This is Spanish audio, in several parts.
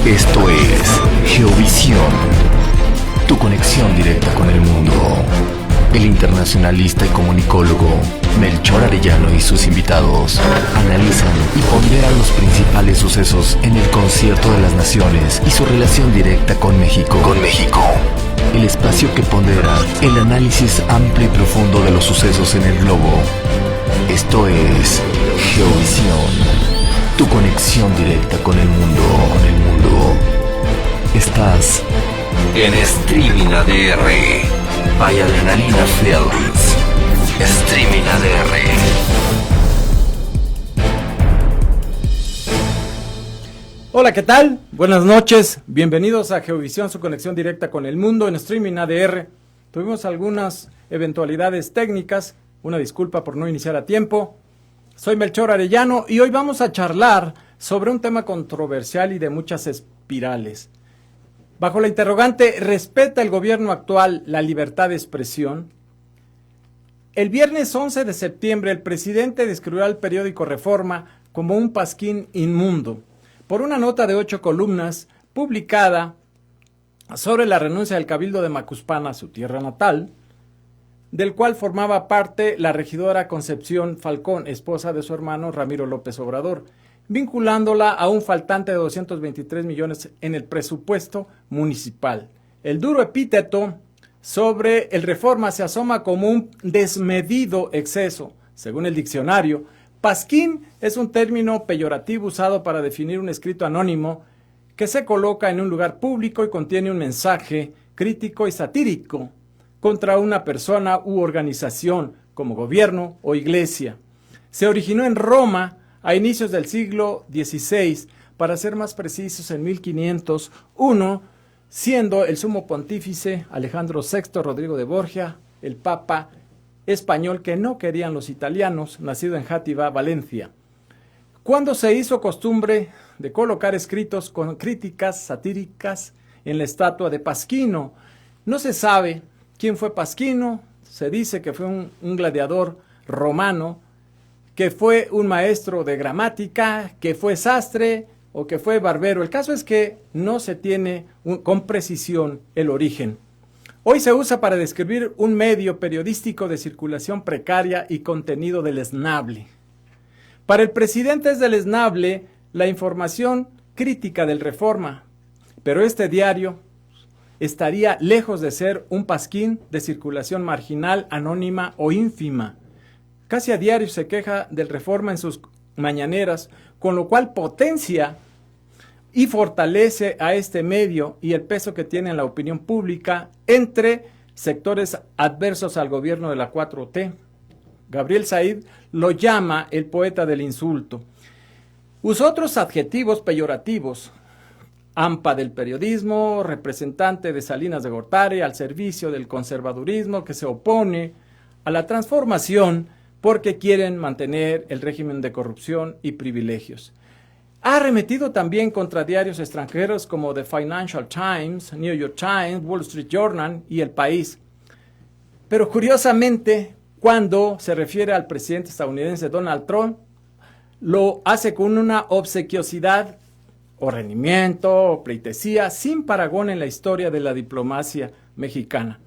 Esto es Geovisión, tu conexión directa con el mundo. El internacionalista y comunicólogo Melchor Arellano y sus invitados analizan y ponderan los principales sucesos en el concierto de las naciones y su relación directa con México. El espacio que pondera el análisis amplio y profundo de los sucesos en el globo. Esto es Geovisión, tu conexión directa con el mundo. Estás en Streaming ADR. By Adrenalina Films. Streaming ADR. Hola, ¿qué tal? Buenas noches. Bienvenidos a Geovisión, su conexión directa con el mundo en Streaming ADR. Tuvimos algunas eventualidades técnicas. Una disculpa por no iniciar a tiempo. Soy Melchor Arellano y hoy vamos a charlar sobre un tema controversial y de muchas espirales. Bajo la interrogante, ¿respeta el gobierno actual la libertad de expresión? El viernes 11 de septiembre, el presidente describió al periódico Reforma como un pasquín inmundo, por una nota de 8 columnas publicada sobre la renuncia del Cabildo de Macuspana, su tierra natal, del cual formaba parte la regidora Concepción Falcón, esposa de su hermano Ramiro López Obrador, vinculándola a un faltante de 223 millones en el presupuesto municipal. El duro epíteto sobre el Reforma se asoma como un desmedido exceso. Según el diccionario, pasquín es un término peyorativo usado para definir un escrito anónimo que se coloca en un lugar público y contiene un mensaje crítico y satírico contra una persona u organización, como gobierno o iglesia. Se originó en Roma a inicios del siglo XVI, para ser más precisos en 1501, siendo el sumo pontífice Alejandro VI Rodrigo de Borgia el papa español que no querían los italianos, nacido en Játiva, Valencia. Cuando se hizo costumbre de colocar escritos con críticas satíricas en la estatua de Pasquino. No se sabe quién fue Pasquino. Se dice que fue un gladiador romano, que fue un maestro de gramática, que fue sastre o que fue barbero. El caso es que no se tiene con precisión el origen. Hoy se usa para describir un medio periodístico de circulación precaria y contenido deleznable. Para el presidente es deleznable la información crítica del Reforma, pero este diario estaría lejos de ser un pasquín de circulación marginal, anónima o ínfima. Casi a diario se queja del Reforma en sus mañaneras, con lo cual potencia y fortalece a este medio y el peso que tiene en la opinión pública entre sectores adversos al gobierno de la 4T. Gabriel Said lo llama el poeta del insulto. Usó otros adjetivos peyorativos: AMPA del periodismo, representante de Salinas de Gortari, al servicio del conservadurismo que se opone a la transformación porque quieren mantener el régimen de corrupción y privilegios. Ha arremetido también contra diarios extranjeros como The Financial Times, New York Times, Wall Street Journal y El País. Pero curiosamente, cuando se refiere al presidente estadounidense Donald Trump, lo hace con una obsequiosidad o rendimiento o pleitesía sin parangón en la historia de la diplomacia mexicana.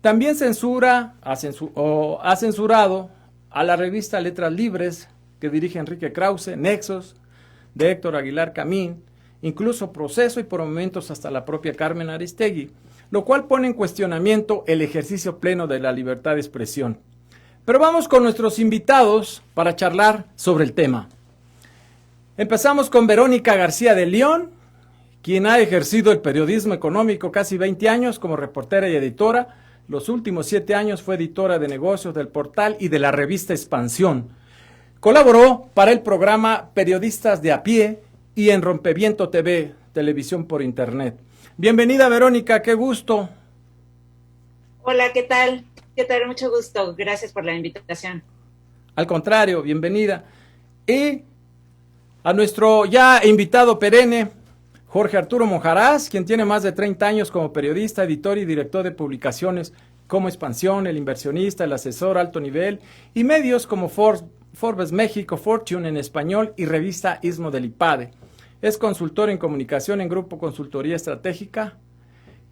También ha censurado a la revista Letras Libres, que dirige Enrique Krause, Nexos, de Héctor Aguilar Camín, incluso Proceso y por momentos hasta la propia Carmen Aristegui, lo cual pone en cuestionamiento el ejercicio pleno de la libertad de expresión. Pero vamos con nuestros invitados para charlar sobre el tema. Empezamos con Verónica García de León, quien ha ejercido el periodismo económico casi 20 años como reportera y editora. Los últimos 7 años fue editora de negocios del portal y de la revista Expansión. Colaboró para el programa Periodistas de a Pie y en Rompeviento TV, televisión por internet. Bienvenida, Verónica, qué gusto. Hola, ¿qué tal? ¿Qué tal? Mucho gusto. Gracias por la invitación. Al contrario, bienvenida. Y a nuestro ya invitado perenne, Jorge Arturo Monjarás, quien tiene más de 30 años como periodista, editor y director de publicaciones como Expansión, El Inversionista, El Asesor Alto Nivel y medios como Forbes México, Fortune en español y revista Istmo del Ipade. es consultor en comunicación en Grupo Consultoría Estratégica,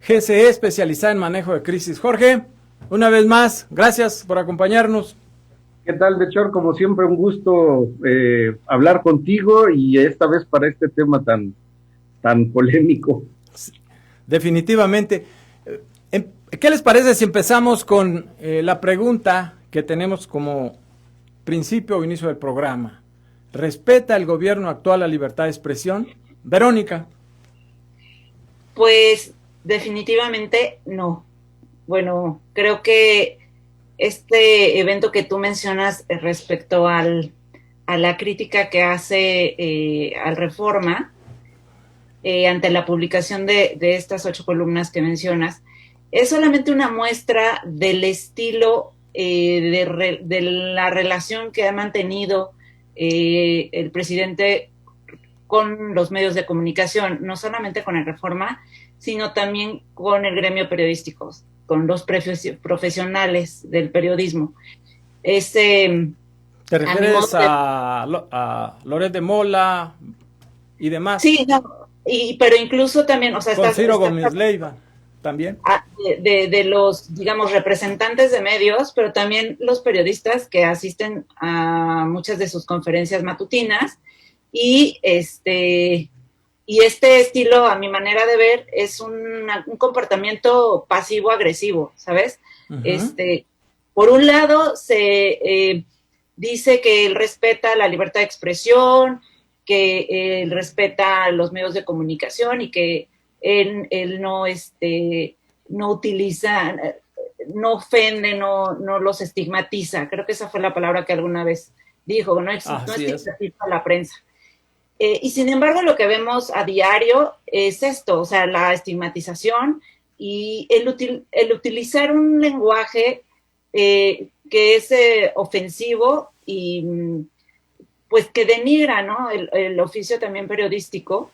GCE, especializada en manejo de crisis. Jorge, una vez más, gracias por acompañarnos. ¿Qué tal, Melchor? Como siempre, un gusto hablar contigo y esta vez para este tema tan polémico. Definitivamente. ¿Qué les parece si empezamos con la pregunta que tenemos como principio o inicio del programa? ¿Respeta el gobierno actual la libertad de expresión? Verónica. Pues definitivamente no. Bueno, creo que este evento que tú mencionas respecto a la crítica que hace al Reforma ante la publicación de estas 8 columnas que mencionas, es solamente una muestra del estilo de la relación que ha mantenido el presidente con los medios de comunicación, no solamente con el Reforma, sino también con el gremio periodístico, con los profesionales del periodismo. ¿Te refieres a Loret de Mola y demás? Sí, no, pero incluso también, o sea, con Ciro Gómez Leiva también. De los, digamos, representantes de medios, pero también los periodistas que asisten a muchas de sus conferencias matutinas y este estilo, a mi manera de ver, es un comportamiento pasivo-agresivo, ¿sabes? Uh-huh. Por un lado, se dice que él respeta la libertad de expresión, que él respeta los medios de comunicación y que él no utiliza, no ofende, no los estigmatiza. Creo que esa fue la palabra que alguna vez dijo, no estigmatiza a la prensa. Y sin embargo, lo que vemos a diario es esto, o sea, la estigmatización y el utilizar un lenguaje que es ofensivo y pues que denigra, ¿no? El oficio también periodístico,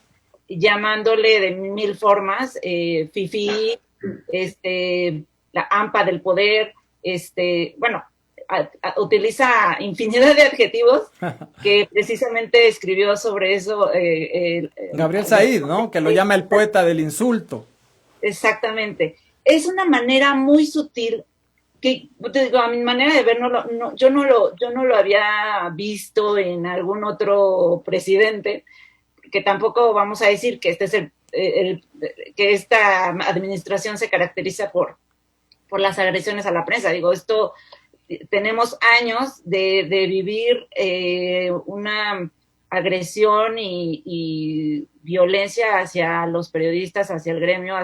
llamándole de 1000 formas, fifí, la hampa del poder, bueno, utiliza infinidad de adjetivos que precisamente escribió sobre eso Gabriel Said, ¿no? Que lo llama el poeta del insulto. Exactamente. Es una manera muy sutil que, te digo, a mi manera de ver, yo no lo había visto en algún otro presidente, que tampoco vamos a decir que este es que esta administración se caracteriza por las agresiones a la prensa. Digo, tenemos años de vivir una agresión y violencia hacia los periodistas, hacia el gremio,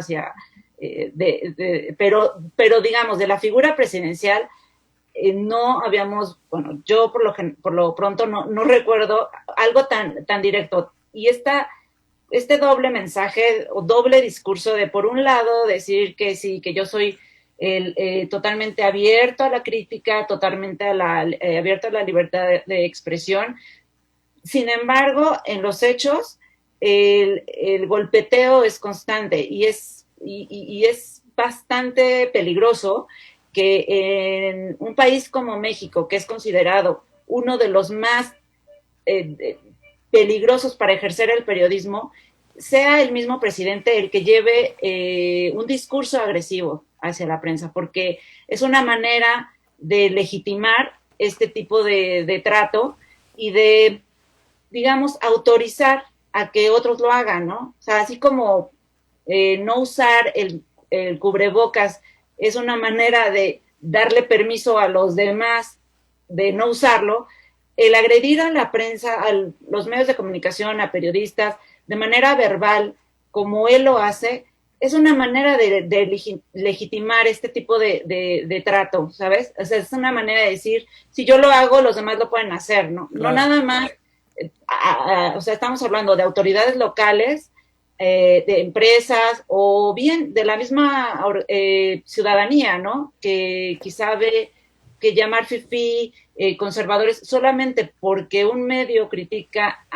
pero digamos, de la figura presidencial no habíamos, bueno, yo por lo pronto no recuerdo algo tan directo. Y este doble mensaje o doble discurso de, por un lado, decir que sí, que yo soy totalmente abierto a la crítica, totalmente abierto a la libertad de expresión. Sin embargo, en los hechos, el golpeteo es constante y es bastante peligroso que en un país como México, que es considerado uno de los más peligrosos para ejercer el periodismo, sea el mismo presidente el que lleve un discurso agresivo hacia la prensa, porque es una manera de legitimar este tipo de trato y de, digamos, autorizar a que otros lo hagan, ¿no? O sea, así como no usar el cubrebocas es una manera de darle permiso a los demás de no usarlo, el agredir a la prensa, a los medios de comunicación, a periodistas, de manera verbal, como él lo hace, es una manera de legitimar este tipo de trato, ¿sabes? O sea, es una manera de decir, si yo lo hago, los demás lo pueden hacer, ¿no? Claro. No nada más, o sea, estamos hablando de autoridades locales, de empresas, o bien de la misma ciudadanía, ¿no? Que quizá ve que llamar fifí, conservadores, solamente porque un medio critica,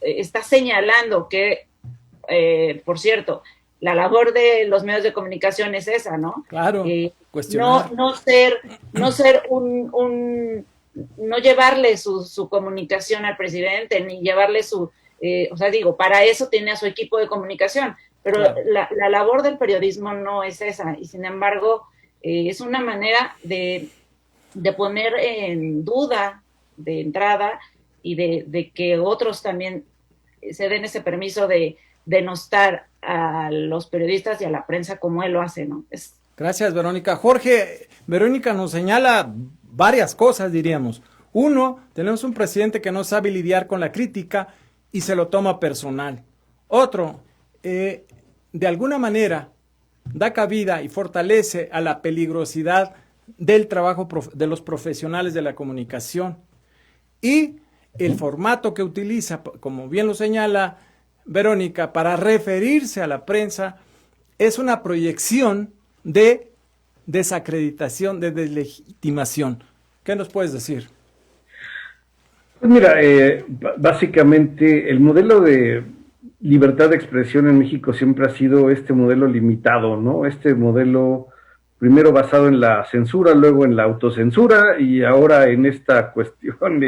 está señalando que, por cierto, la labor de los medios de comunicación es esa, ¿no? Claro, cuestionar. No llevarle su comunicación al presidente, ni llevarle su O sea, digo, para eso tiene a su equipo de comunicación, pero Claro. la labor del periodismo no es esa, y sin embargo, es una manera de poner en duda de entrada y de que otros también se den ese permiso de denostar a los periodistas y a la prensa como él lo hace, ¿no? Gracias, Verónica. Jorge, Verónica nos señala varias cosas, diríamos. Uno, tenemos un presidente que no sabe lidiar con la crítica y se lo toma personal. Otro, de alguna manera da cabida y fortalece a la peligrosidad del trabajo de los profesionales de la comunicación. Y el formato que utiliza, como bien lo señala Verónica, para referirse a la prensa, es una proyección de desacreditación, de deslegitimación. ¿Qué nos puedes decir? Pues mira, básicamente el modelo de libertad de expresión en México siempre ha sido este modelo limitado, ¿no? Este modelo primero basado en la censura, luego en la autocensura y ahora en esta cuestión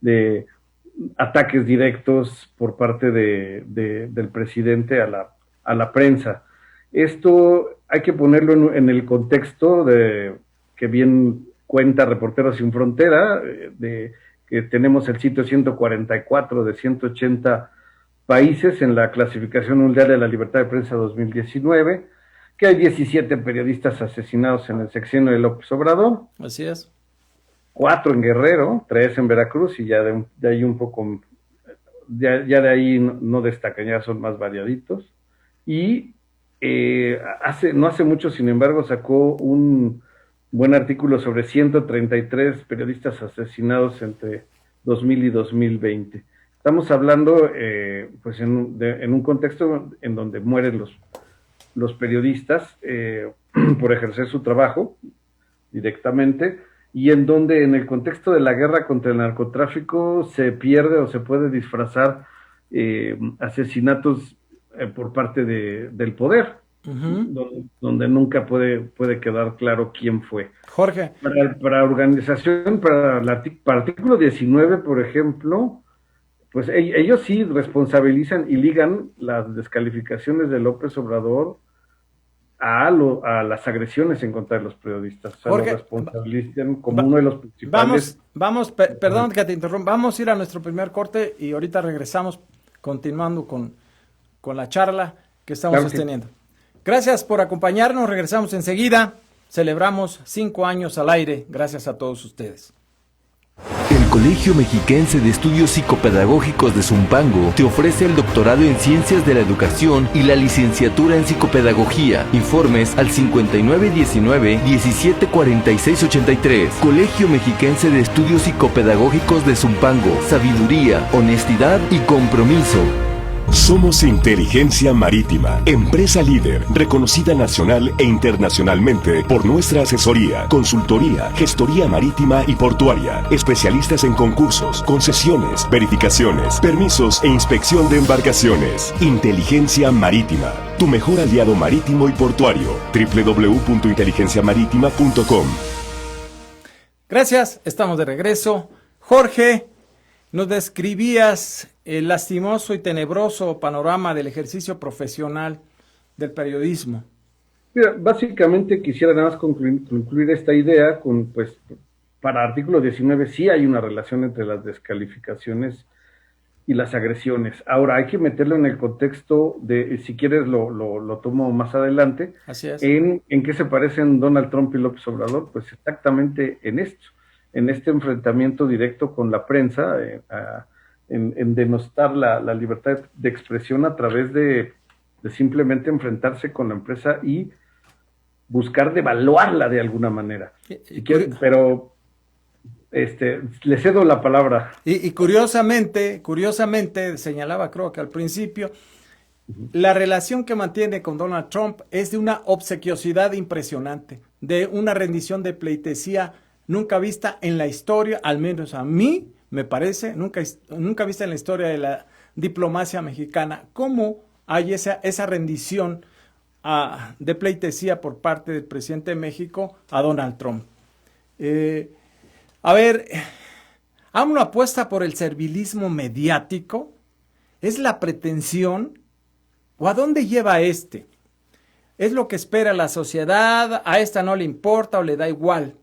de ataques directos por parte del presidente a la prensa. Esto hay que ponerlo en el contexto que bien cuenta Reporteros Sin Frontera, de que tenemos el sitio 144 de 180 países en la clasificación mundial de la libertad de prensa 2019, que hay 17 periodistas asesinados en el sexenio de López Obrador. Así es. 4 en Guerrero, 3 en Veracruz y ya de ahí un poco, ya de ahí no destacan, ya son más variaditos. Y no hace mucho, sin embargo, sacó un buen artículo sobre 133 periodistas asesinados entre 2000 y 2020. Estamos hablando pues en un contexto en donde mueren los periodistas por ejercer su trabajo directamente, y en donde en el contexto de la guerra contra el narcotráfico se pierde o se puede disfrazar asesinatos por parte del poder, donde nunca puede quedar claro quién fue. Jorge. Para organización, para artículo 19, por ejemplo, pues ellos sí responsabilizan y ligan las descalificaciones de López Obrador a las agresiones en contra de los periodistas. O sea, Jorge, lo responsabilizan como uno de los principales. Perdón que te interrumpa, vamos a ir a nuestro primer corte y ahorita regresamos continuando con la charla que estamos sosteniendo. Gracias por acompañarnos, regresamos enseguida, celebramos 5 años al aire, gracias a todos ustedes. El Colegio Mexiquense de Estudios Psicopedagógicos de Zumpango te ofrece el doctorado en Ciencias de la Educación y la licenciatura en Psicopedagogía. Informes al 5919-174683. Colegio Mexiquense de Estudios Psicopedagógicos de Zumpango. Sabiduría, honestidad y compromiso. Somos Inteligencia Marítima, empresa líder, reconocida nacional e internacionalmente por nuestra asesoría, consultoría, gestoría marítima y portuaria, especialistas en concursos, concesiones, verificaciones, permisos e inspección de embarcaciones. Inteligencia Marítima, tu mejor aliado marítimo y portuario. www.inteligenciamaritima.com. Gracias, estamos de regreso. Jorge, nos describías el lastimoso y tenebroso panorama del ejercicio profesional del periodismo. Mira, básicamente quisiera nada más concluir esta idea con, pues, para artículo 19 sí hay una relación entre las descalificaciones y las agresiones. Ahora, hay que meterlo en el contexto de, si quieres lo tomo más adelante. Así es. ¿En qué se parecen Donald Trump y López Obrador? Pues exactamente en esto, en este enfrentamiento directo con la prensa, en denostar la libertad de expresión a través de simplemente enfrentarse con la empresa y buscar devaluarla de alguna manera. Pero le cedo la palabra. Y curiosamente, señalaba creo que al principio, la relación que mantiene con Donald Trump es de una obsequiosidad impresionante, de una rendición de pleitesía nunca vista en la historia, al menos a mí me parece, nunca vista en la historia de la diplomacia mexicana. ¿Cómo hay esa rendición de pleitesía por parte del presidente de México a Donald Trump? A ver, ¿AMLO apuesta por el servilismo mediático? ¿Es la pretensión o a dónde lleva este? ¿Es lo que espera la sociedad? ¿A esta no le importa o le da igual?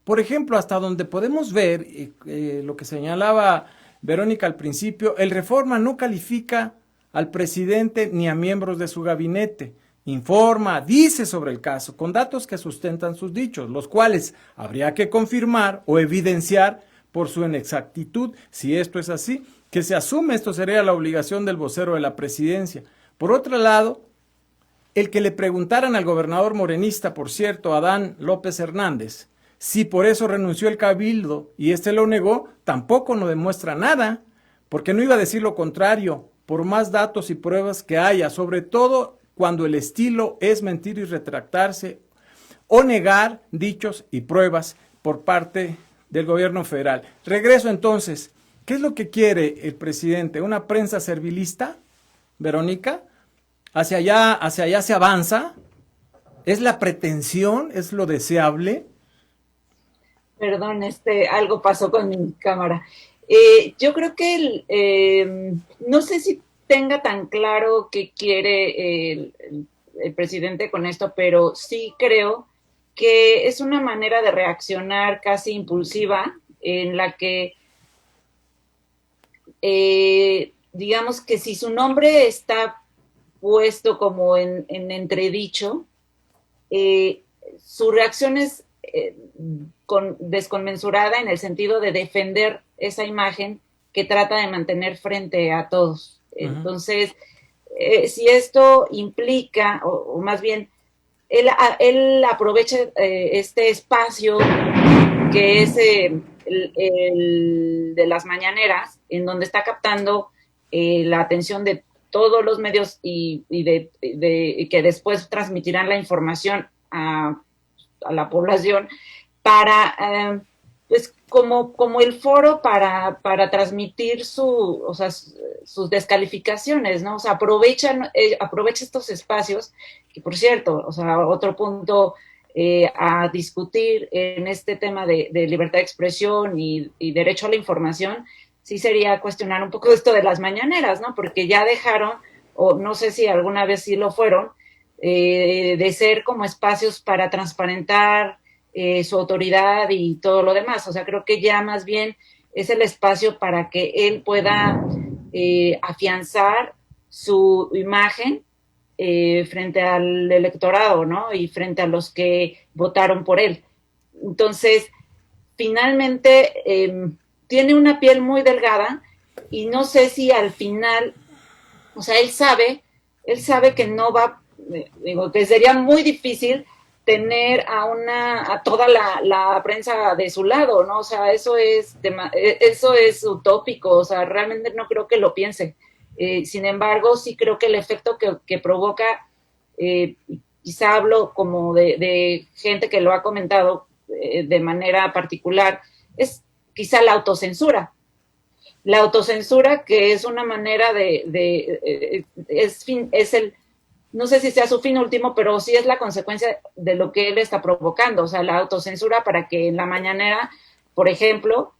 Por ejemplo, hasta donde podemos ver, lo que señalaba Verónica al principio, el Reforma no califica al presidente ni a miembros de su gabinete. Informa, dice sobre el caso, con datos que sustentan sus dichos, los cuales habría que confirmar o evidenciar por su inexactitud. Si esto es así, que se asume, esto sería la obligación del vocero de la presidencia. Por otro lado, el que le preguntaran al gobernador morenista, por cierto, Adán López Hernández, si por eso renunció el cabildo y éste lo negó, tampoco nos demuestra nada, porque no iba a decir lo contrario, por más datos y pruebas que haya, sobre todo cuando el estilo es mentir y retractarse o negar dichos y pruebas por parte del gobierno federal. Regreso entonces, ¿qué es lo que quiere el presidente? ¿Una prensa servilista, Verónica? ¿Hacia allá se avanza? ¿Es la pretensión? ¿Es lo deseable? Perdón, algo pasó con mi cámara. Yo creo que no sé si tenga tan claro qué quiere el presidente con esto, pero sí creo que es una manera de reaccionar casi impulsiva en la que, digamos que si su nombre está puesto como en entredicho, su reacción es desconmensurada en el sentido de defender esa imagen que trata de mantener frente a todos. Entonces, si esto implica, o más bien, él aprovecha este espacio que es el de las mañaneras, en donde está captando la atención de todos los medios y que después transmitirán la información a la población para, pues, como el foro para transmitir sus descalificaciones, ¿no? O sea, aprovecha estos espacios, que por cierto, o sea, otro punto a discutir en este tema de libertad de expresión y derecho a la información, sí sería cuestionar un poco esto de las mañaneras, ¿no? Porque ya dejaron, o no sé si alguna vez sí lo fueron, de ser como espacios para transparentar su autoridad y todo lo demás. O sea, creo que ya más bien es el espacio para que él pueda afianzar su imagen frente al electorado, ¿no? Y frente a los que votaron por él. Entonces, finalmente, tiene una piel muy delgada y no sé si al final, o sea, él sabe que no va, digo, que sería muy difícil tener a toda la prensa de su lado, ¿no? O sea, eso es utópico, o sea, realmente no creo que lo piense. Sin embargo, sí creo que el efecto que provoca, quizá hablo como de gente que lo ha comentado de manera particular, es quizá la autocensura. La autocensura, que es una manera no sé si sea su fin último, pero sí es la consecuencia de lo que él está provocando. O sea, la autocensura para que en la mañanera, por ejemplo,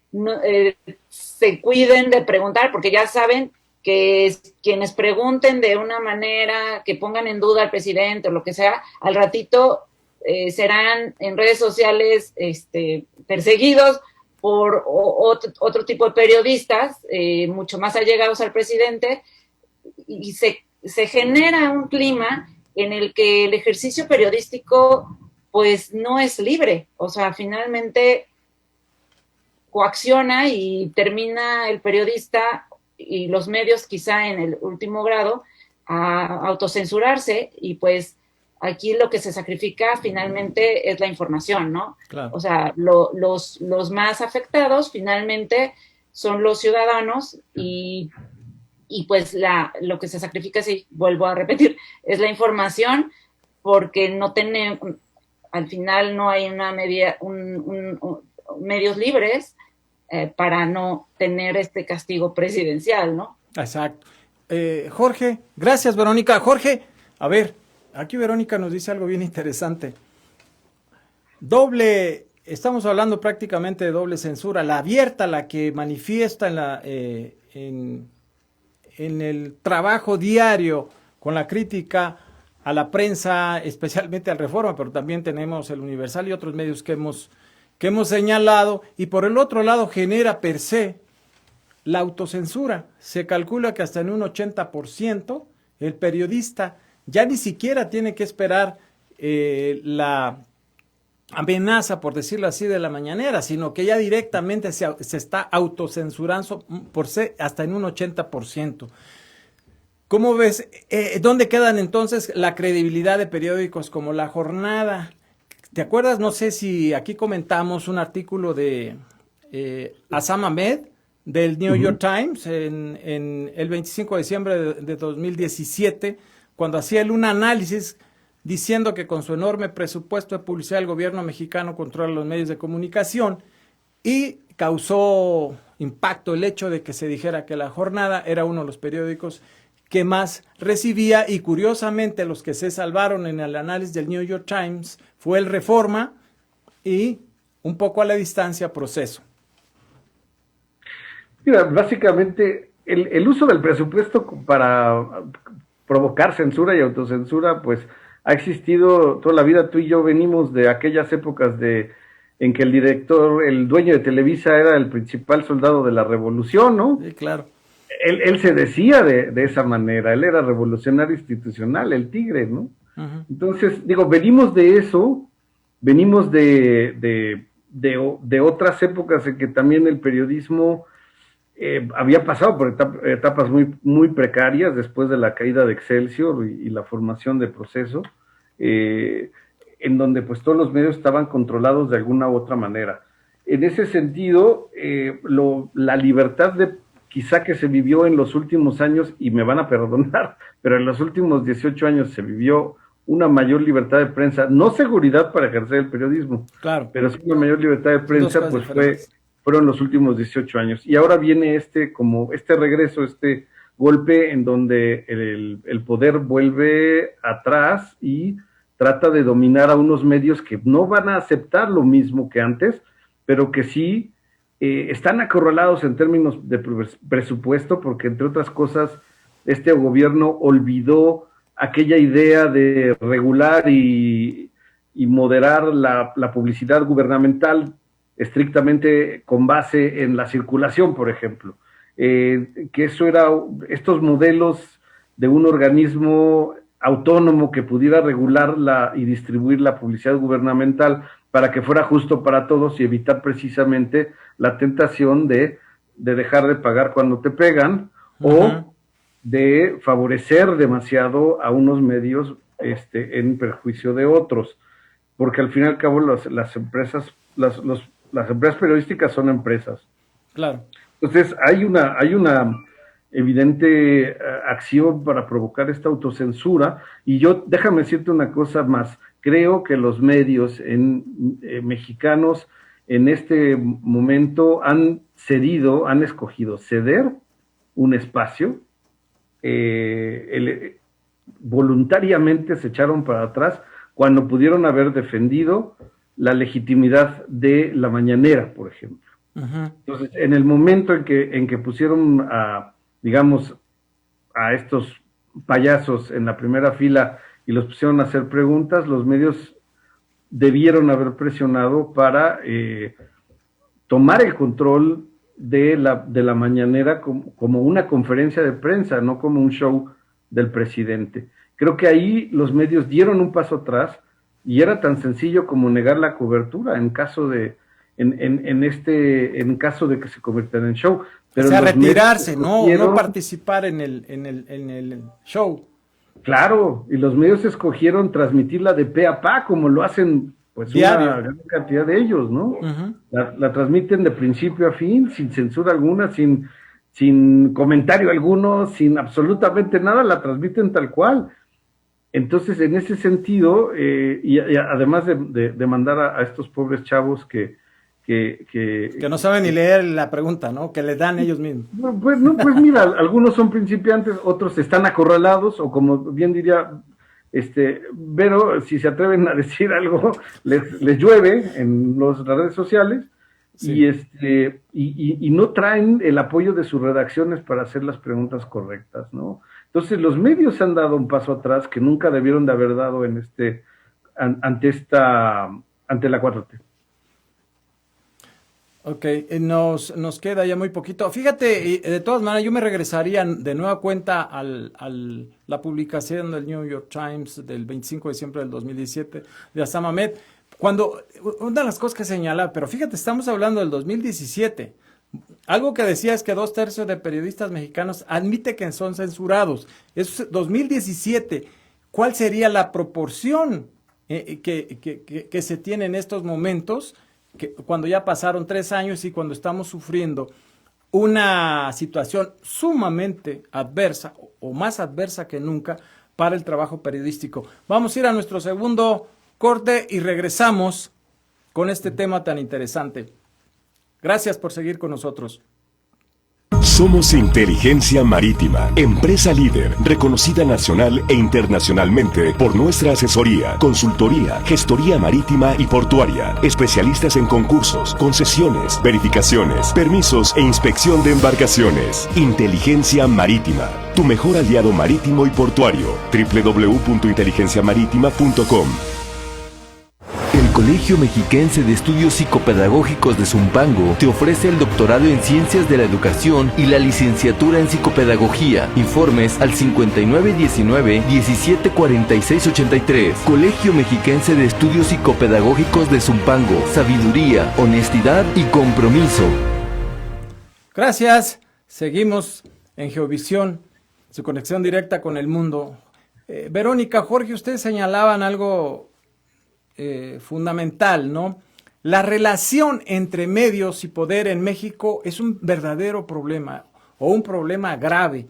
se cuiden de preguntar, porque ya saben que quienes pregunten de una manera que pongan en duda al presidente o lo que sea, al ratito serán en redes sociales perseguidos por otro tipo de periodistas mucho más allegados al presidente, y se genera un clima en el que el ejercicio periodístico pues no es libre. O sea, finalmente coacciona y termina el periodista y los medios quizá en el último grado a autocensurarse, y pues aquí lo que se sacrifica finalmente es la información, ¿no? Claro. O sea, los más afectados finalmente son los ciudadanos, y pues lo que se sacrifica, sí, vuelvo a repetir, es la información, porque al final no hay medios libres para no tener este castigo presidencial, ¿no? Exacto. Jorge, gracias, Verónica. Jorge, a ver, aquí Verónica nos dice algo bien interesante. Estamos hablando prácticamente de doble censura, la abierta, la que manifiesta en el trabajo diario con la crítica a la prensa, especialmente al Reforma, pero también tenemos el Universal y otros medios que hemos señalado, y por el otro lado genera per se la autocensura. Se calcula que hasta en un 80% el periodista ya ni siquiera tiene que esperar la amenaza, por decirlo así, de la mañanera, sino que ya directamente se está autocensurando por ser hasta en un 80%. ¿Cómo ves? ¿Dónde quedan entonces la credibilidad de periódicos como La Jornada? ¿Te acuerdas? No sé si aquí comentamos un artículo de Assam Ahmed del New York Times en el 25 de diciembre de 2017, cuando hacía él un análisis diciendo que con su enorme presupuesto de publicidad el gobierno mexicano controla los medios de comunicación, y causó impacto el hecho de que se dijera que La Jornada era uno de los periódicos que más recibía, y curiosamente los que se salvaron en el análisis del New York Times fue el Reforma y un poco a la distancia Proceso. Mira, básicamente el uso del presupuesto para provocar censura y autocensura, pues ha existido toda la vida. Tú y yo venimos de aquellas épocas en que el director, el dueño de Televisa era el principal soldado de la revolución, ¿no? Sí, claro. Él se decía de esa manera, él era revolucionario institucional, el tigre, ¿no? Uh-huh. Entonces, digo, venimos de eso, venimos de otras épocas en que también el periodismo había pasado por etapas muy, muy precarias después de la caída de Excelsior y la formación de Proceso, en donde pues todos los medios estaban controlados de alguna u otra manera. En ese sentido, la libertad quizá que se vivió en los últimos años, y me van a perdonar, pero en los últimos 18 años se vivió una mayor libertad de prensa, no seguridad para ejercer el periodismo, claro, pero sí una mayor libertad de prensa, pues fueron los últimos 18 años. Y ahora viene como este regreso, este golpe en donde el poder vuelve atrás y trata de dominar a unos medios que no van a aceptar lo mismo que antes, pero que sí están acorralados en términos de presupuesto, porque entre otras cosas este gobierno olvidó aquella idea de regular y moderar la publicidad gubernamental estrictamente con base en la circulación, por ejemplo, que eso era estos modelos de un organismo autónomo que pudiera regular y distribuir la publicidad gubernamental para que fuera justo para todos y evitar precisamente la tentación de dejar de pagar cuando te pegan, o de favorecer demasiado a unos medios en perjuicio de otros, porque al fin y al cabo las empresas periodísticas son empresas. Claro. Entonces hay una evidente acción para provocar esta autocensura, y déjame decirte una cosa más. Creo que los medios mexicanos en este momento han escogido ceder un espacio, voluntariamente se echaron para atrás cuando pudieron haber defendido la legitimidad de la mañanera, por ejemplo. Uh-huh. Entonces, en el momento en que pusieron a estos payasos en la primera fila y los pusieron a hacer preguntas, los medios debieron haber presionado para tomar el control de la mañanera como una conferencia de prensa, no como un show del presidente. Creo que ahí los medios dieron un paso atrás, y era tan sencillo como negar la cobertura en caso de que se convirtiera en show. Pero o sea, retirarse, no participar en el show. Claro, y los medios escogieron transmitirla de pe a pa, como lo hacen pues diario. Una gran cantidad de ellos, ¿no? Uh-huh. La transmiten de principio a fin, sin censura alguna, sin comentario alguno, sin absolutamente nada, la transmiten tal cual. Entonces, en ese sentido, y además de mandar a estos pobres chavos que no saben ni leer la pregunta, ¿no? Que les dan ellos mismos. Pues mira, algunos son principiantes, otros están acorralados, o como bien diría Vero, si se atreven a decir algo, les llueve en las redes sociales, Sí. Y no traen el apoyo de sus redacciones para hacer las preguntas correctas, ¿no? Entonces los medios han dado un paso atrás que nunca debieron de haber dado ante la 4T. Ok, nos queda ya muy poquito. Fíjate, de todas maneras, yo me regresaría de nueva cuenta a la publicación del New York Times del 25 de diciembre del 2017 de Assam Ahmed, cuando una de las cosas que señala, pero fíjate, estamos hablando del 2017. Algo que decía es que 2/3 de periodistas mexicanos admite que son censurados. Es 2017. ¿Cuál sería la proporción que se tiene en estos momentos? Cuando ya pasaron 3 años y cuando estamos sufriendo una situación sumamente adversa o más adversa que nunca para el trabajo periodístico. Vamos a ir a nuestro segundo corte y regresamos con este tema tan interesante. Gracias por seguir con nosotros. Somos Inteligencia Marítima, empresa líder, reconocida nacional e internacionalmente por nuestra asesoría, consultoría, gestoría marítima y portuaria, especialistas en concursos, concesiones, verificaciones, permisos e inspección de embarcaciones. Inteligencia Marítima, tu mejor aliado marítimo y portuario. www.inteligenciamaritima.com. El Colegio Mexiquense de Estudios Psicopedagógicos de Zumpango te ofrece el doctorado en Ciencias de la Educación y la licenciatura en Psicopedagogía. Informes al 5919-174683. Colegio Mexiquense de Estudios Psicopedagógicos de Zumpango. Sabiduría, honestidad y compromiso. Gracias. Seguimos en Geovisión, su conexión directa con el mundo. Verónica, Jorge, ustedes señalaban algo fundamental, ¿no? La relación entre medios y poder en México es un verdadero problema o un problema grave.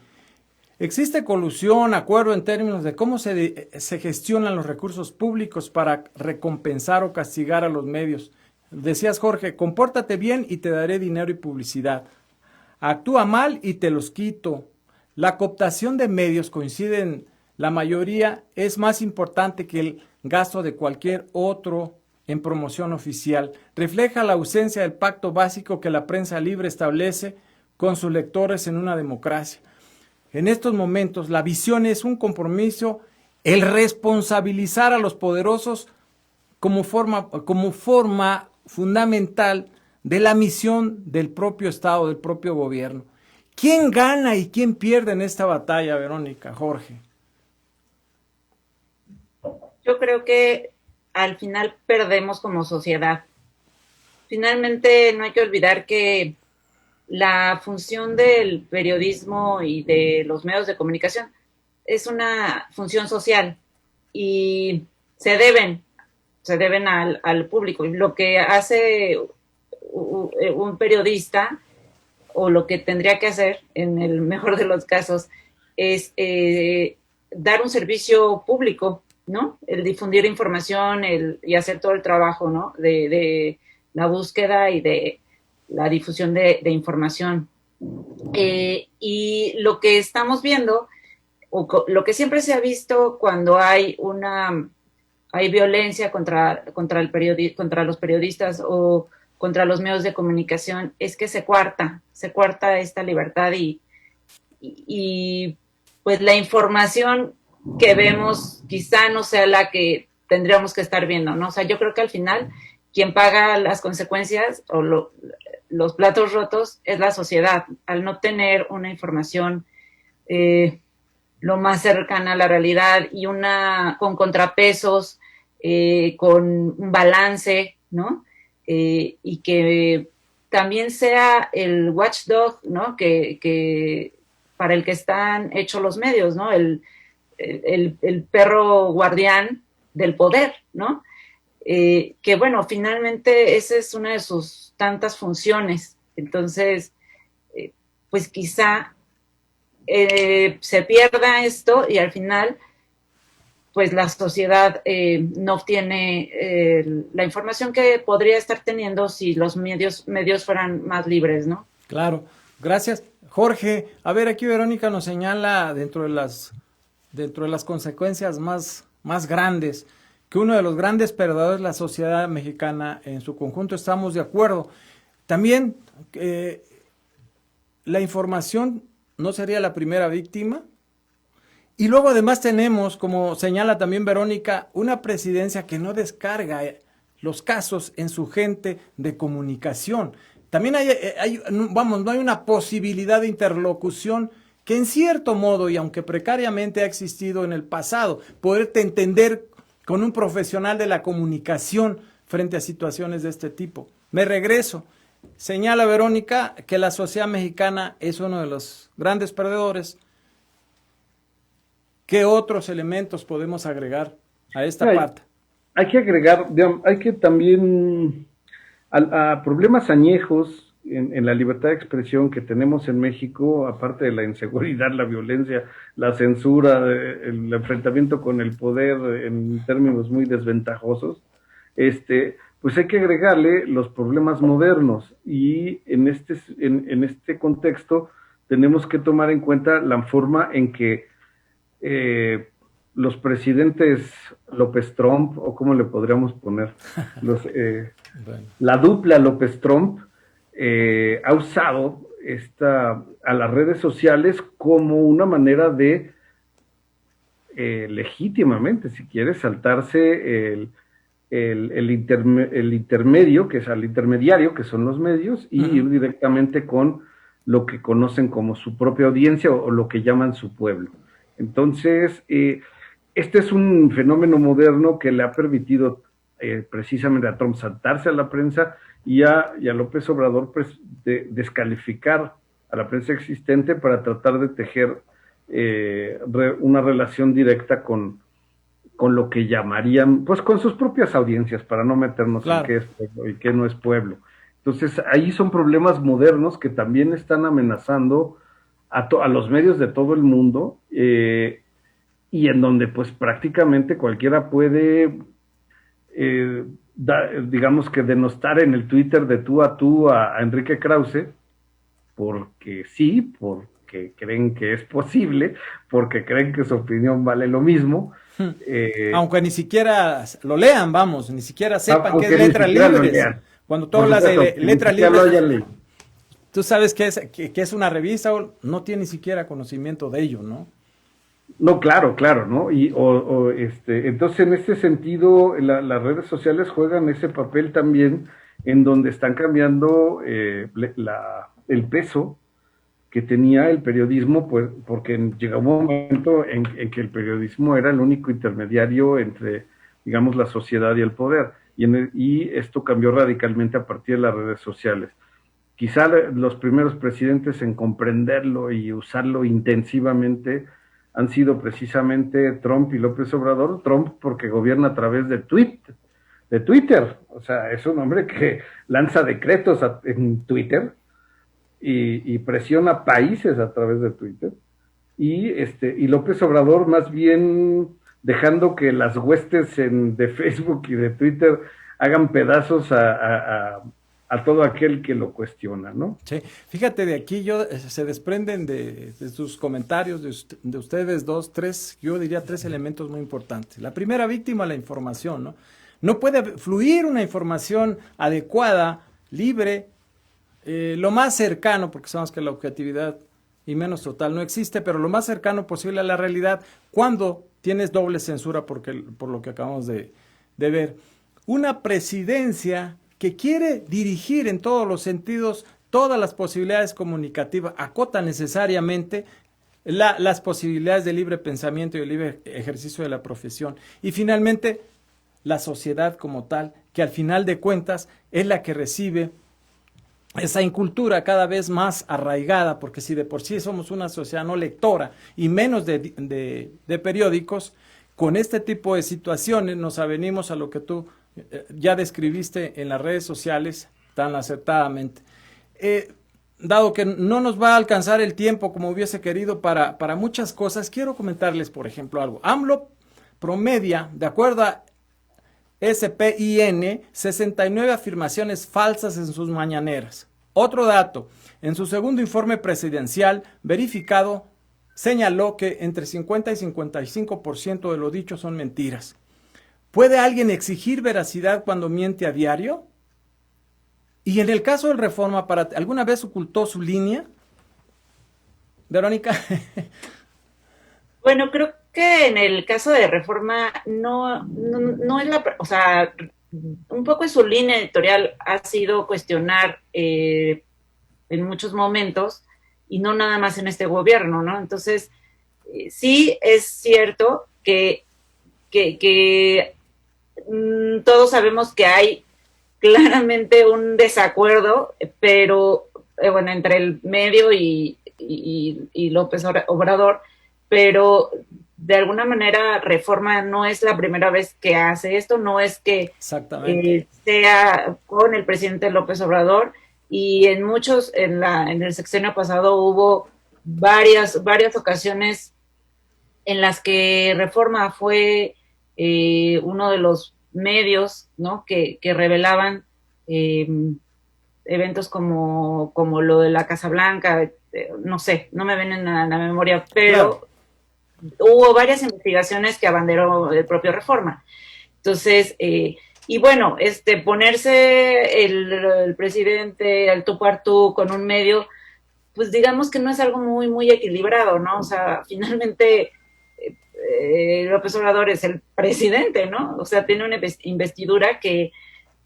Existe colusión, acuerdo en términos de cómo se gestionan los recursos públicos para recompensar o castigar a los medios. Decías, Jorge, compórtate bien y te daré dinero y publicidad. Actúa mal y te los quito. La cooptación de medios, coinciden la mayoría, es más importante que el gasto de cualquier otro en promoción oficial. Refleja la ausencia del pacto básico que la prensa libre establece con sus lectores en una democracia. En estos momentos, la visión es un compromiso, el responsabilizar a los poderosos como forma fundamental de la misión del propio Estado, del propio gobierno. ¿Quién gana y quién pierde en esta batalla, Verónica, Jorge? Yo creo que al final perdemos como sociedad. Finalmente no hay que olvidar que la función del periodismo y de los medios de comunicación es una función social y se deben al público. Lo que hace un periodista, o lo que tendría que hacer en el mejor de los casos, es dar un servicio público, ¿no? El difundir información y hacer todo el trabajo, ¿no? De la búsqueda y de la difusión de información. Y lo que estamos viendo, o lo que siempre se ha visto cuando hay violencia contra los periodistas o contra los medios de comunicación, es que se cuarta esta libertad y pues la información que vemos quizá no sea la que tendríamos que estar viendo, ¿no? O sea, yo creo que al final quien paga las consecuencias o los platos rotos es la sociedad, al no tener una información lo más cercana a la realidad y con contrapesos, con un balance, ¿no? Y que también sea el watchdog, ¿no? Que para el que están hechos los medios, ¿no? El perro guardián del poder, ¿no? Que bueno, finalmente esa es una de sus tantas funciones. Entonces, pues quizá se pierda esto y al final, pues la sociedad no obtiene la información que podría estar teniendo si los medios fueran más libres, ¿no? Claro, gracias. Jorge, a ver, aquí Verónica nos señala dentro de las consecuencias más grandes, que uno de los grandes perdedores es la sociedad mexicana en su conjunto. Estamos de acuerdo. También la información no sería la primera víctima. Y luego además tenemos, como señala también Verónica, una presidencia que no descarga los casos en su gente de comunicación. También no hay una posibilidad de interlocución que en cierto modo, y aunque precariamente ha existido en el pasado, poderte entender con un profesional de la comunicación frente a situaciones de este tipo. Me regreso. Señala Verónica que la sociedad mexicana es uno de los grandes perdedores. ¿Qué otros elementos podemos agregar a esta parte? Hay que agregar, digamos, hay que también a problemas añejos en la libertad de expresión que tenemos en México, aparte de la inseguridad, la violencia, la censura, el enfrentamiento con el poder en términos muy desventajosos, pues hay que agregarle los problemas modernos, y en este contexto tenemos que tomar en cuenta la forma en que los presidentes López-Trump, o cómo le podríamos poner, la dupla López-Trump ha usado a las redes sociales como una manera de legítimamente, si quieres, saltarse el intermediario, que son los medios, y ir directamente con lo que conocen como su propia audiencia o lo que llaman su pueblo. Entonces, este es un fenómeno moderno que le ha permitido precisamente a Trump saltarse a la prensa y a López Obrador, pues, descalificar a la prensa existente para tratar de tejer una relación directa con lo que llamarían, pues, con sus propias audiencias, para no meternos en qué es pueblo y qué no es pueblo. Entonces, ahí son problemas modernos que también están amenazando a los medios de todo el mundo, y en donde pues prácticamente cualquiera puede, digamos que denostar en el Twitter de tú a Enrique Krause, porque sí, porque creen que es posible, porque creen que su opinión vale lo mismo. Aunque ni siquiera lo lean, vamos, ni siquiera sepan qué es letras libres. Cuando tú hablas de letras libres, tú sabes que es una revista, o no tiene ni siquiera conocimiento de ello, ¿no? No, claro, ¿no? Entonces, en este sentido, las redes sociales juegan ese papel también, en donde están cambiando el peso que tenía el periodismo, pues, porque llegó un momento en que el periodismo era el único intermediario entre, digamos, la sociedad y el poder, y esto cambió radicalmente a partir de las redes sociales. Quizá los primeros presidentes en comprenderlo y usarlo intensivamente han sido precisamente Trump y López Obrador. Trump porque gobierna a través de Twitter, o sea, es un hombre que lanza decretos en Twitter y presiona países a través de Twitter, y López Obrador más bien dejando que las huestes de Facebook y de Twitter hagan pedazos a todo aquel que lo cuestiona, ¿no? Sí, fíjate, de aquí se desprenden de sus comentarios, de ustedes yo diría tres elementos muy importantes. La primera víctima, la información, ¿no? No puede fluir una información adecuada, libre, lo más cercano, porque sabemos que la objetividad y menos total no existe, pero lo más cercano posible a la realidad cuando tienes doble censura por lo que acabamos de ver. Una presidencia que quiere dirigir en todos los sentidos todas las posibilidades comunicativas, acota necesariamente las posibilidades de libre pensamiento y el libre ejercicio de la profesión. Y finalmente, la sociedad como tal, que al final de cuentas es la que recibe esa incultura cada vez más arraigada, porque si de por sí somos una sociedad no lectora y menos de periódicos, con este tipo de situaciones nos avenimos a lo que tú ya describiste en las redes sociales tan acertadamente. Dado que no nos va a alcanzar el tiempo como hubiese querido para muchas cosas, quiero comentarles, por ejemplo, algo. AMLO promedia, de acuerdo a SPIN, 69 afirmaciones falsas en sus mañaneras. Otro dato, en su segundo informe presidencial verificado, señaló que entre 50 y 55% de lo dicho son mentiras. ¿Puede alguien exigir veracidad cuando miente a diario? Y en el caso del Reforma, ¿alguna vez ocultó su línea, Verónica? Bueno, creo que en el caso de Reforma no es o sea, un poco su línea editorial ha sido cuestionar en muchos momentos y no nada más en este gobierno, ¿no? Entonces, sí es cierto que todos sabemos que hay claramente un desacuerdo, pero bueno, entre el medio y López Obrador, pero de alguna manera Reforma no es la primera vez que hace esto, no es que sea con el presidente López Obrador, y en el sexenio pasado hubo varias ocasiones en las que Reforma fue uno de los medios, ¿no?, que revelaban eventos como lo de la Casa Blanca, no sé, no me vienen a la memoria, pero hubo varias investigaciones que abanderó el propio Reforma. Entonces, y bueno, ponerse el presidente al tú por tú con un medio, pues digamos que no es algo muy, muy equilibrado, ¿no? O sea, finalmente López Obrador es el presidente, ¿no? O sea, tiene una investidura que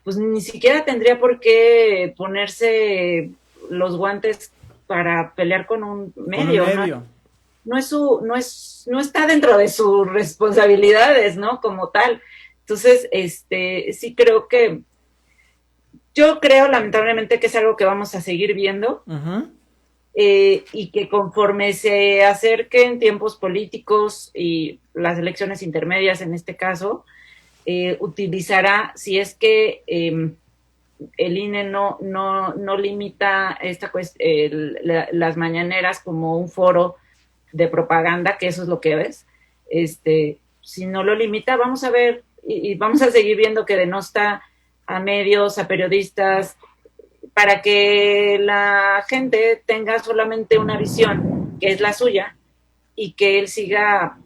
pues ni siquiera tendría por qué ponerse los guantes para pelear con un medio. No está dentro de sus responsabilidades, ¿no? Como tal. Entonces, sí yo creo lamentablemente que es algo que vamos a seguir viendo. Uh-huh. Y que conforme se acerquen tiempos políticos y las elecciones intermedias en este caso, utilizará, si es que el INE no limita las mañaneras como un foro de propaganda, que eso es lo que es, si no lo limita, vamos a ver y vamos a seguir viendo que denosta a medios, a periodistas, para que la gente tenga solamente una visión, que es la suya, y que él siga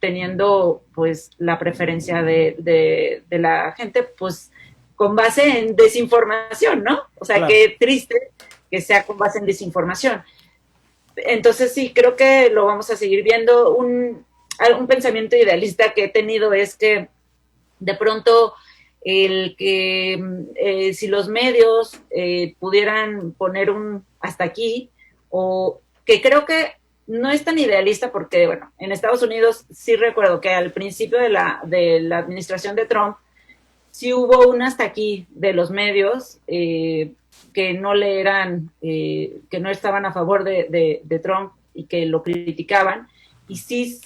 teniendo pues la preferencia de la gente, pues con base en desinformación, ¿no? O sea, claro. Qué triste que sea con base en desinformación. Entonces sí, creo que lo vamos a seguir viendo. Un pensamiento idealista que he tenido es que de pronto el que si los medios pudieran poner un hasta aquí, o que creo que no es tan idealista porque, bueno, en Estados Unidos sí recuerdo que al principio de la administración de Trump sí hubo un hasta aquí de los medios que no le eran, que no estaban a favor de Trump y que lo criticaban, y sí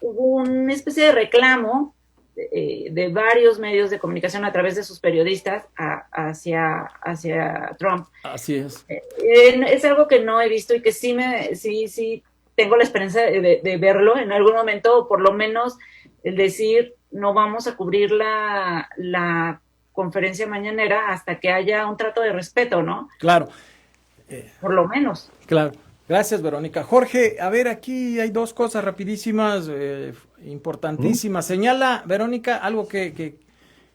hubo una especie de reclamo de varios medios de comunicación a través de sus periodistas hacia Trump. Así es. Es algo que no he visto y que sí tengo la esperanza de verlo en algún momento, o por lo menos el decir, no vamos a cubrir la conferencia mañanera hasta que haya un trato de respeto, ¿no? Claro. Por lo menos. Claro. Gracias, Verónica. Jorge, a ver, aquí hay dos cosas rapidísimas, importantísimas. Señala, Verónica, algo que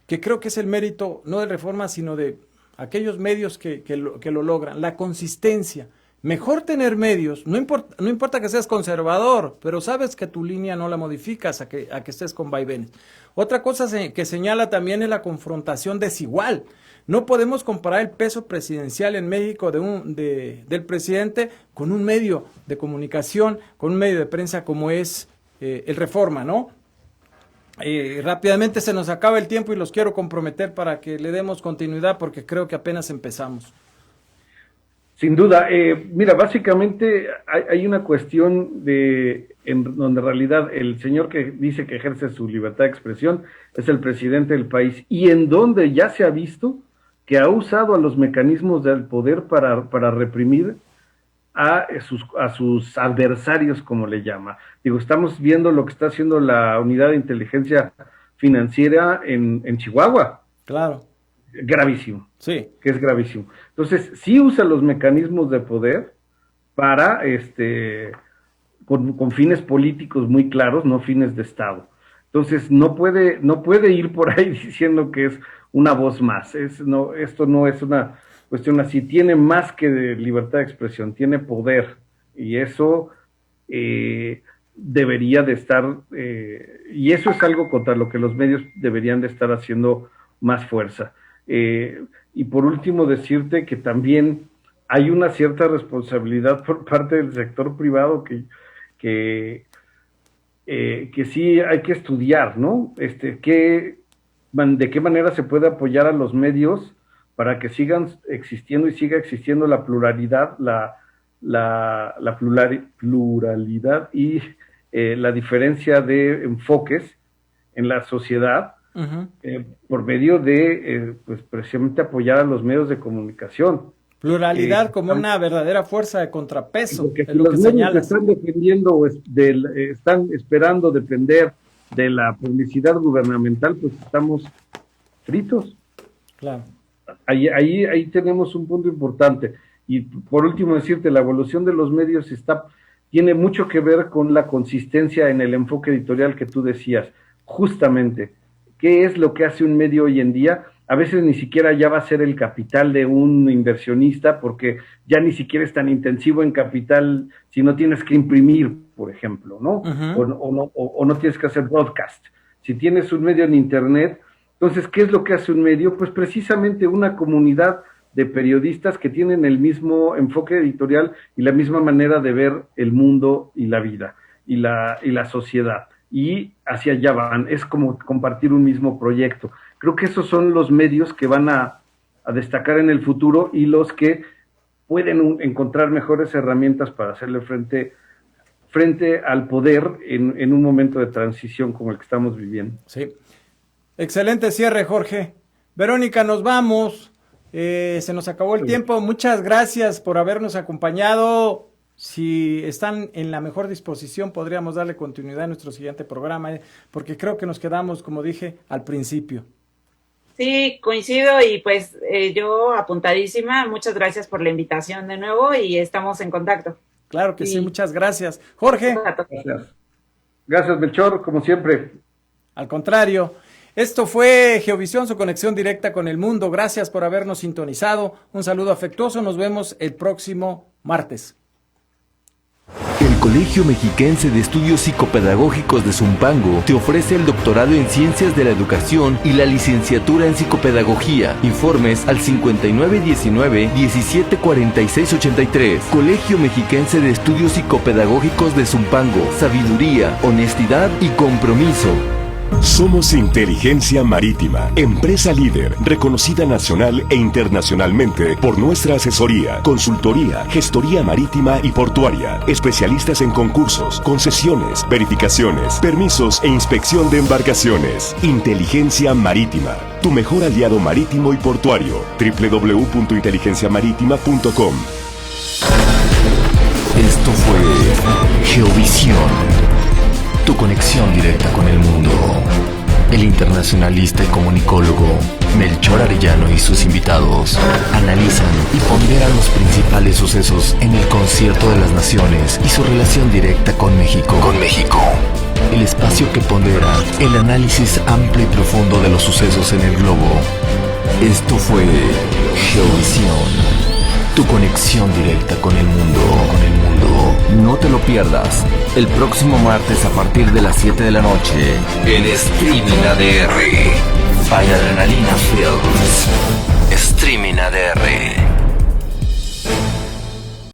creo que es el mérito, no de Reforma, sino de aquellos medios que lo logran, la consistencia. Mejor tener medios, no importa que seas conservador, pero sabes que tu línea no la modificas a que estés con vaivenes. Otra cosa que señala también es la confrontación desigual. No podemos comparar el peso presidencial en México del presidente con un medio de comunicación, con un medio de prensa como es el Reforma, ¿no? Rápidamente se nos acaba el tiempo y los quiero comprometer para que le demos continuidad porque creo que apenas empezamos. Sin duda. Mira, básicamente hay una cuestión en donde en realidad el señor que dice que ejerce su libertad de expresión es el presidente del país, y en donde ya se ha visto que ha usado a los mecanismos del poder para reprimir a sus adversarios, como le llama. Digo, estamos viendo lo que está haciendo la Unidad de Inteligencia Financiera en Chihuahua. Claro. Gravísimo. Sí. Que es gravísimo. Entonces, sí usa los mecanismos de poder para, con fines políticos muy claros, no fines de Estado. Entonces no puede ir por ahí diciendo que es una voz más. Esto no es una cuestión así. Tiene más que de libertad de expresión, tiene poder, y eso debería de estar, y eso es algo contra lo que los medios deberían de estar haciendo más fuerza. Y por último, decirte que también hay una cierta responsabilidad por parte del sector privado que sí hay que estudiar, ¿no? De qué manera se puede apoyar a los medios para que sigan existiendo y siga existiendo la pluralidad, pluralidad y la diferencia de enfoques en la sociedad. Uh-huh. Por medio de, pues precisamente apoyar a los medios de comunicación. Pluralidad como una verdadera fuerza de contrapeso. Porque es lo que señalas. Están defendiendo, están esperando depender de la publicidad gubernamental, pues estamos fritos. Claro. Ahí tenemos un punto importante. Y por último decirte, la evolución de los medios tiene mucho que ver con la consistencia en el enfoque editorial que tú decías. Justamente, ¿qué es lo que hace un medio hoy en día? A veces ni siquiera ya va a ser el capital de un inversionista, porque ya ni siquiera es tan intensivo en capital si no tienes que imprimir, por ejemplo, ¿no? Uh-huh. O no tienes que hacer broadcast. Si tienes un medio en internet, entonces, ¿qué es lo que hace un medio? Pues precisamente una comunidad de periodistas que tienen el mismo enfoque editorial y la misma manera de ver el mundo y la vida y la sociedad. Y hacia allá van, es como compartir un mismo proyecto. Creo que esos son los medios que van a destacar en el futuro y los que pueden encontrar mejores herramientas para hacerle frente al poder en un momento de transición como el que estamos viviendo. Sí. Excelente cierre, Jorge. Verónica, nos vamos. Se nos acabó el tiempo. Muchas gracias por habernos acompañado. Si están en la mejor disposición, podríamos darle continuidad a nuestro siguiente programa, porque creo que nos quedamos, como dije, al principio. Sí, coincido y pues yo apuntadísima. Muchas gracias por la invitación de nuevo y estamos en contacto. Claro que sí, muchas gracias. Jorge. Gracias, Melchor, como siempre. Al contrario. Esto fue Geovisión, su conexión directa con el mundo. Gracias por habernos sintonizado. Un saludo afectuoso. Nos vemos el próximo martes. El Colegio Mexiquense de Estudios Psicopedagógicos de Zumpango te ofrece el doctorado en Ciencias de la Educación y la licenciatura en Psicopedagogía. Informes al 5919-174683. Colegio Mexiquense de Estudios Psicopedagógicos de Zumpango. Sabiduría, honestidad y compromiso. Somos Inteligencia Marítima, empresa líder, reconocida nacional e internacionalmente por nuestra asesoría, consultoría, gestoría marítima y portuaria, especialistas en concursos, concesiones, verificaciones, permisos e inspección de embarcaciones. Inteligencia Marítima, tu mejor aliado marítimo y portuario. www.inteligenciamarítima.com. Esto fue Geovisión, tu conexión directa con el mundo. El internacionalista y comunicólogo Melchor Arellano y sus invitados analizan y ponderan los principales sucesos en el concierto de las naciones y su relación directa con México. El espacio que pondera el análisis amplio y profundo de los sucesos en el globo. Esto fue Geovisión, tu conexión directa con el mundo. No te lo pierdas el próximo martes a partir de las 7 de la noche en Streaming ADR by Adrenalina Films. Streaming ADR.